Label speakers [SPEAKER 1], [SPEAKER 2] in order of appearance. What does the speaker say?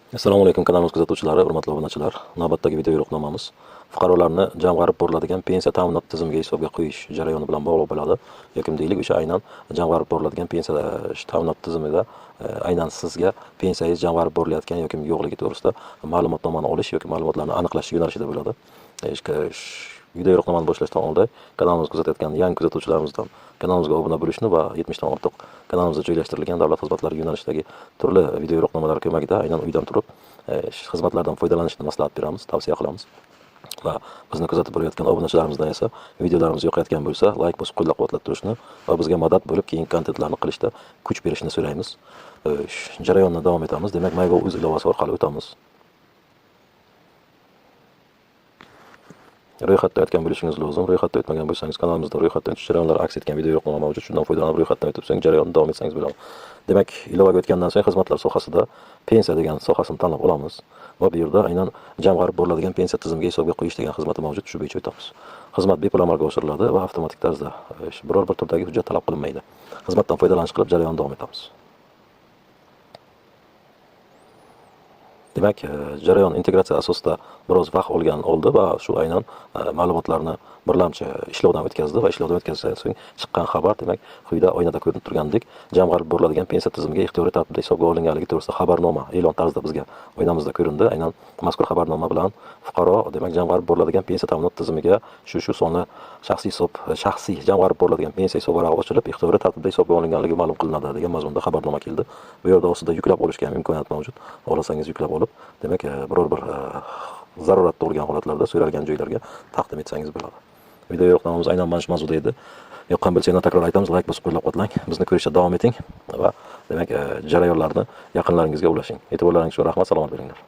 [SPEAKER 1] Assalomu alaykum kanalimiz kuzatuvchilari, hurmatli obunachilar. Navbatdagi video yo'riqnomamiz fuqarolarni jamg'arib boriladigan pensiya ta'minot tizimiga hisobga qo'yish jarayoni bilan bog'liq bo'ladi. Yoki deylik, o'sha aynan jamg'arib boriladigan pensiya ta'minot tizimida aynan sizga pensiyangiz jamg'arib borilayotgan yoki yo'qligi to'g'risida ma'lumotnomani olish yoki ma'lumotlarni aniqlash yo'nalishida bo'ladi. Video yo'riqnomani boshlashdan oldin kanalimizni kuzatayotgan yangi kuzatuvchilarimizdan kanalimizga obuna bo'lishni va 70 dan ortiq kanalimizda joylashtirilgan davlat xizmatlari yo'nalishidagi turli video yo'riqnomalar ko'magida aynan uydan turib xizmatlardan foydalanishni maslahat beramiz, tavsiya qilamiz. Va bizni kuzatib borayotgan obunachilarimizdan esa videolarimiz yoqayotgan bo'lsa, like bosib qo'llab-quvvatlab turishni va bizga madad bo'lib keyingi kontentlarni qilishda kuch berishni so'raymiz. Jarayonni davom etamiz. Demak, MyGov.uz ilovasi orqali o'tamiz. Ro'yxatda o'tgan bo'lishingiz lozim. Ro'yxatda o'tmagan bo'lsangiz, kanalimizda ro'yxatdan o'tish jarayonlari aks etgan video yo'riqnoma mavjud. Shundan foydalanib ro'yxatdan o'tib so'ng jarayonni davom etsangiz bo'ladi. Demak, ilovaga o'tgandan so'ng xizmatlar sohasida pensiya degan sohasini tanlab olamiz va bu yerda aynan jamg'arib boriladigan pensiya tizimiga hisobga qo'yish degan xizmati mavjud. Shu bo'yicha o'tamiz. Xizmat bepul amalga oshiriladi va avtomatik tarzda biror bir turdagi hujjat talab qilinmaydi. Xizmatdan foydalanish qilib jarayonni davom etamiz. Demak, jarayon integratsiya asosida biroz vaqt oldi va shu aynan ma'lumotlarni birlamchi ishlovdan o'tkazdi va ishlovdan o'tkazgandan so'ng chiqqan xabar, demak, quyida oynada ko'rinib turgandek, jamg'arib boriladigan pensiya tizimiga ixtiyoriy tartibda hisobga olinganligi to'g'risida xabarnoma e'lon tarzida bizga oynamizda ko'rindi. Aynan mazkur xabarnoma bilan fuqaro, demak, jamg'arib boriladigan pensiya ta'minot tizimiga shu sonli shaxsiy jamg'arib boriladigan pensiya hisobvarag'i ochilib, ixtiyoriy tartibda hisobga olinganligi ma'lum qilinadi degan mazmunda xabarnoma keldi. Bu yerda ostida yuklab olishga ham imkoniyat mavjud. Xohlasangiz yuklab olib, demak, biror bir zarurat tug'ilgan holatlarda so'ralgan joylarga taqdim etsangiz bo'ladi. Video yo'riqnomamiz aynan mana shu mavzuda edi. Yoqqan bo'lsa yana takror aytamiz, like bosib qo'llab-quvvatlang. Bizni ko'rishda davom eting va demak, jarayonlarni yaqinlaringizga ulashing. E'tiborlaringiz uchun rahmat, salomat bo'linglar.